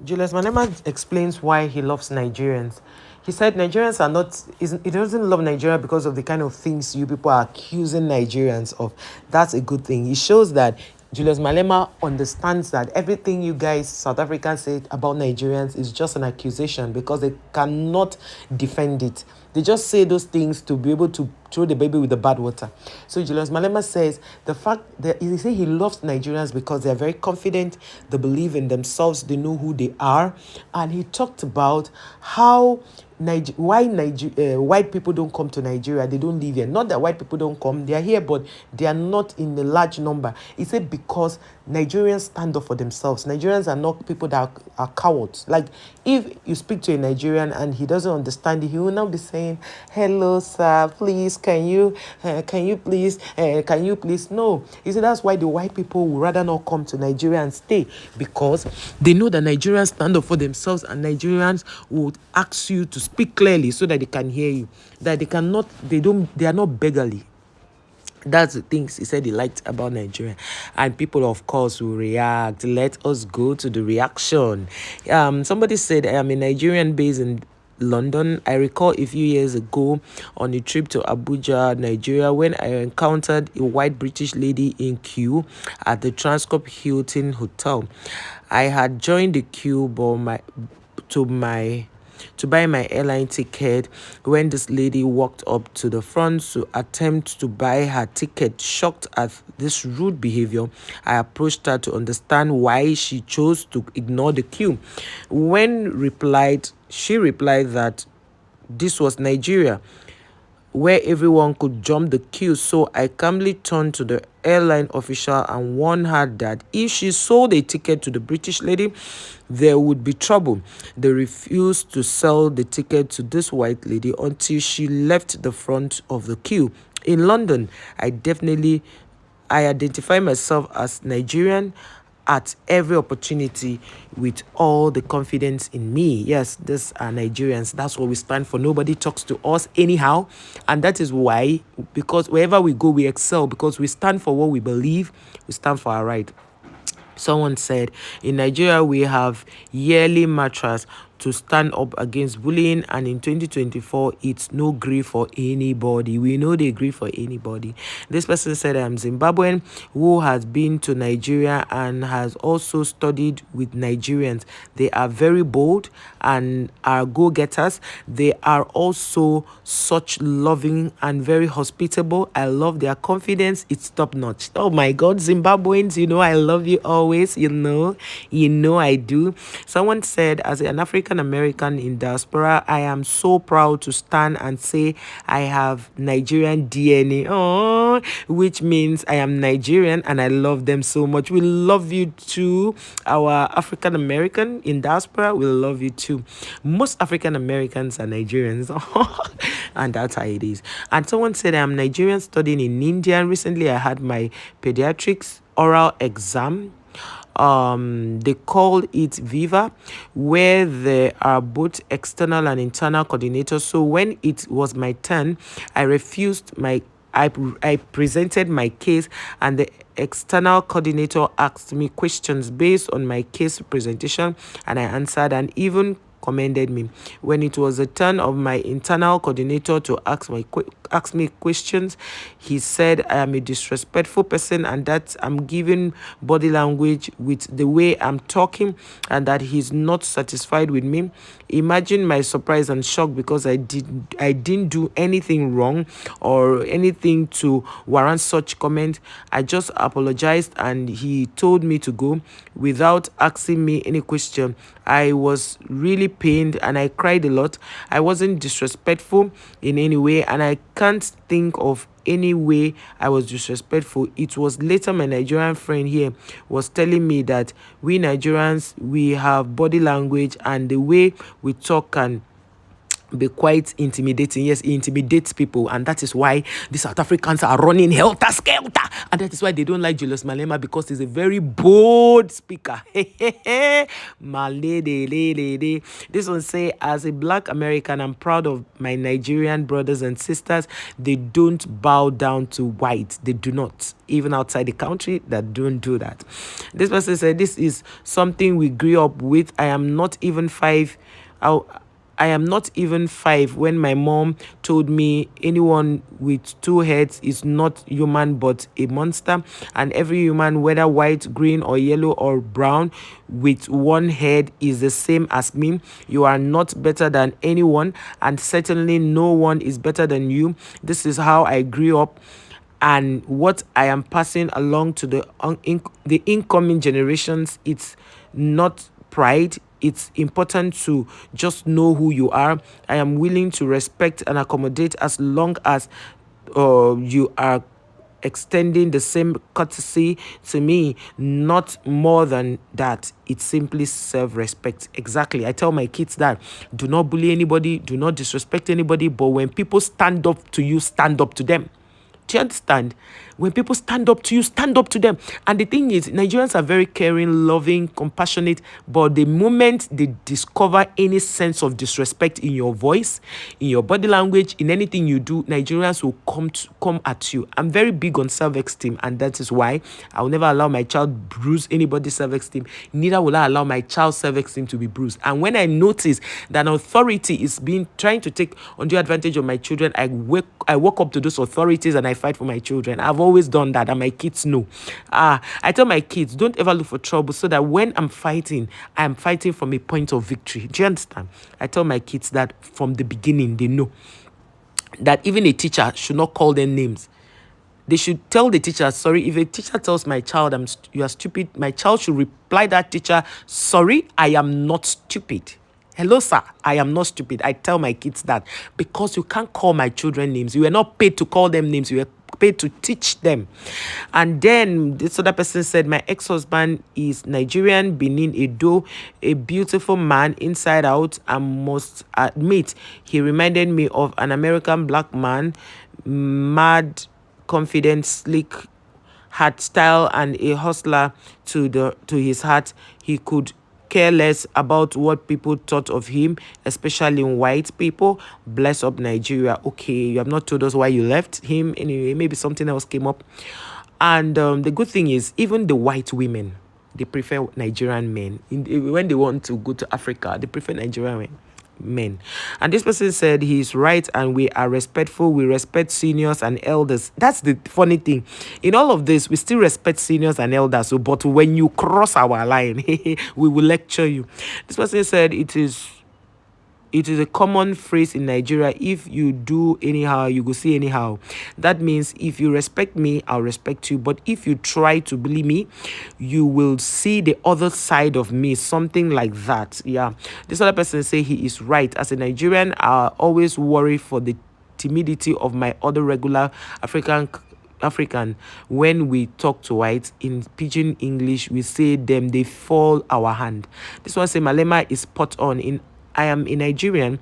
Julius Malema explains why he loves Nigerians. He said Nigerians are not, he doesn't love Nigeria because of the kind of things you people are accusing Nigerians of. That's a good thing. He shows that Julius Malema understands that everything you guys, South Africans, say about Nigerians is just an accusation because they cannot defend it. They just say those things to be able to throw the baby with the bad water. So Julius Malema says the fact that he loves Nigerians because they're very confident, they believe in themselves, they know who they are, and he talked about how white people don't come to Nigeria. They don't live here. Not that white people don't come; they are here, but they are not in a large number. He said because Nigerians stand up for themselves. Nigerians are not people that are cowards. Like if you speak to a Nigerian and he doesn't understand it, he will not be saying, "Hello, sir, please, can you please?" No, he said that's why the white people would rather not come to Nigeria and stay because they know that Nigerians stand up for themselves and Nigerians would ask you to speak clearly so that they can hear you. That they are not beggarly. That's the things he said he liked about Nigeria. And people, of course, will react. Let us go to the reaction. Somebody said, I am a Nigerian based in London. I recall a few years ago on a trip to Abuja, Nigeria, when I encountered a white British lady in queue at the Transcorp Hilton Hotel. I had joined the queue, but to buy my airline ticket when this lady walked up to the front to attempt to buy her ticket. Shocked at this rude behavior, I approached her to understand why she chose to ignore the queue. She replied that this was Nigeria, where everyone could jump the queue. So I calmly turned to the airline official and warned her that if she sold a ticket to the British lady, there would be trouble. They refused to sell the ticket to this white lady until she left the front of the queue. In London, I identify myself as Nigerian at every opportunity with all the confidence in me. Yes, these are Nigerians. That's what we stand for. Nobody talks to us anyhow. And that is why, because wherever we go, we excel because we stand for what we believe. We stand for our right. Someone said, in Nigeria, we have yearly mantras to stand up against bullying, and in 2024, it's no grief for anybody. We know they grieve for anybody. This person said, I'm Zimbabwean who has been to Nigeria and has also studied with Nigerians. They are very bold and are go-getters. They are also such loving and very hospitable. I love their confidence. It's top-notch. Oh my God, Zimbabweans, I love you always. You know I do. Someone said, as an African American in diaspora, I am so proud to stand and say I have Nigerian DNA, which means I am Nigerian and I love them so much. We love you too. Our African American in diaspora, we love you too. Most African Americans are Nigerians, and that's how it is. And someone said, I'm Nigerian studying in India. And recently I had my pediatrics oral exam. They call it Viva, where there are both external and internal coordinators. So when it was my turn, I presented my case, and the external coordinator asked me questions based on my case presentation, and I answered and even commended me. When it was the turn of my internal coordinator to ask me questions, he said I am a disrespectful person and that I'm giving body language with the way I'm talking and that he's not satisfied with me. Imagine my surprise and shock because I didn't do anything wrong or anything to warrant such comment. I just apologized and he told me to go without asking me any question. I was really pained and I cried a lot. I wasn't disrespectful in any way and I can't think of any way I was disrespectful. It was later my Nigerian friend here was telling me that we Nigerians, we have body language and the way we talk can be quite intimidating. Yes, he intimidates people, and that is why the South Africans are running helter skelter, and that is why they don't like Julius Malema, because he's a very bold speaker. Malede. This one say, as a Black American, I'm proud of my Nigerian brothers and sisters. They don't bow down to white. They do not. Even outside the country, that don't do that. This person said, this is something we grew up with. I am not even five when my mom told me anyone with two heads is not human but a monster, and every human, whether white, green, or yellow, or brown, with one head is the same as me. You are not better than anyone, and certainly no one is better than you. This is how I grew up, and what I am passing along to the incoming generations. It's not pride. It's important to just know who you are. I am willing to respect and accommodate as long as you are extending the same courtesy to me, not more than that. It's simply self-respect. Exactly. I tell my kids that do not bully anybody, do not disrespect anybody, but when people stand up to you, stand up to them. Do you understand? When people stand up to you, stand up to them. And the thing is, Nigerians are very caring, loving, compassionate. But the moment they discover any sense of disrespect in your voice, in your body language, in anything you do, Nigerians will come at you. I'm very big on self-esteem, and that is why I will never allow my child bruise anybody's self-esteem. Neither will I allow my child's self-esteem to be bruised. And when I notice that an authority is trying to take undue advantage of my children, I walk up to those authorities and I fight for my children. I've always done that, and my kids know. I tell my kids, don't ever look for trouble, so that when I'm fighting from a point of victory. Do you understand? I tell my kids that from the beginning. They know that even a teacher should not call them names. They should tell the teacher, sorry. If a teacher tells my child, you are stupid, my child should reply that teacher, sorry, I am not stupid. Hello, sir, I am not stupid. I tell my kids that, because you can't call my children names. You were not paid to call them names. You were paid to teach them. And then this other person said, my ex-husband is Nigerian, Benin, Edo, a beautiful man inside out. I must admit, he reminded me of an American black man, mad, confident, slick, had style, and a hustler to his heart. He could care less about what people thought of him, especially white people. Bless up Nigeria. Okay, you have not told us why you left him. Anyway, maybe something else came up. And the good thing is, even the white women, they prefer Nigerian men. When they want to go to Africa, they prefer Nigerian men. And this person said he's right, and we are respectful. We respect seniors and elders. That's the funny thing. In all of this, we still respect seniors and elders. So, but when you cross our line, we will lecture you. This person said it is a common phrase in Nigeria. If you do anyhow, you go see anyhow. That means if you respect me, I'll respect you. But if you try to bully me, you will see the other side of me. Something like that. Yeah. This other person say he is right. As a Nigerian, I always worry for the timidity of my other regular African. When we talk to whites in pidgin English, we say them, they fall our hand. This one say Malema is spot on. I am a Nigerian.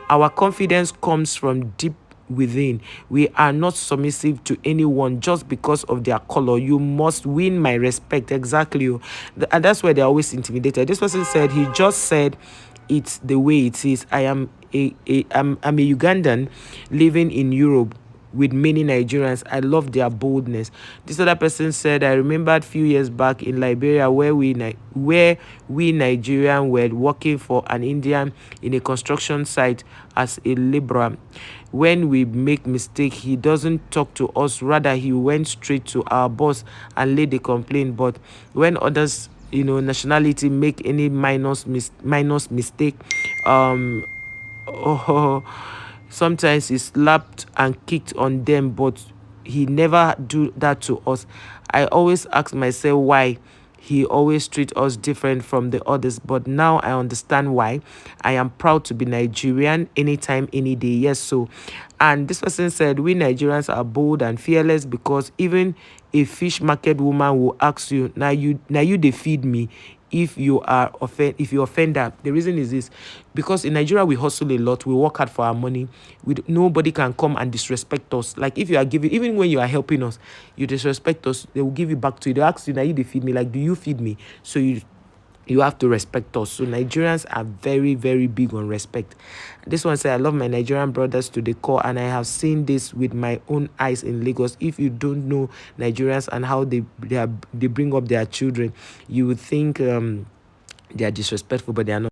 Our confidence comes from deep within. We are not submissive to anyone just because of their color. You must win my respect. Exactly. And that's why they're always intimidated. This person said, he just said it's the way it is. I'm a Ugandan living in Europe with many Nigerians. I love their boldness. This other person said, I remembered a few years back in Liberia where we Nigerians were working for an Indian in a construction site as a laborer. When we make mistake, he doesn't talk to us. Rather, he went straight to our boss and laid a complaint. But when others, nationality make any minus mistake, sometimes he slapped and kicked on them, but he never do that to us. I always ask myself why he always treat us different from the others, but now I understand why. I am proud to be Nigerian anytime, any day. Yes, so. And this person said, we Nigerians are bold and fearless because even a fish market woman will ask you, now you they feed me. if you offend her. The reason is this: because in Nigeria we hustle a lot, we work hard for our money. Nobody can come and disrespect us. Like if you are giving, even when you are helping us, you disrespect us, they will give you back to you. They ask you, now you they feed me, like, do you feed me? So you have to respect us. So Nigerians are very, very big on respect. This one said, I love my Nigerian brothers to the core, and I have seen this with my own eyes in Lagos. If you don't know Nigerians and how they bring up their children, you would think they are disrespectful, but they are not.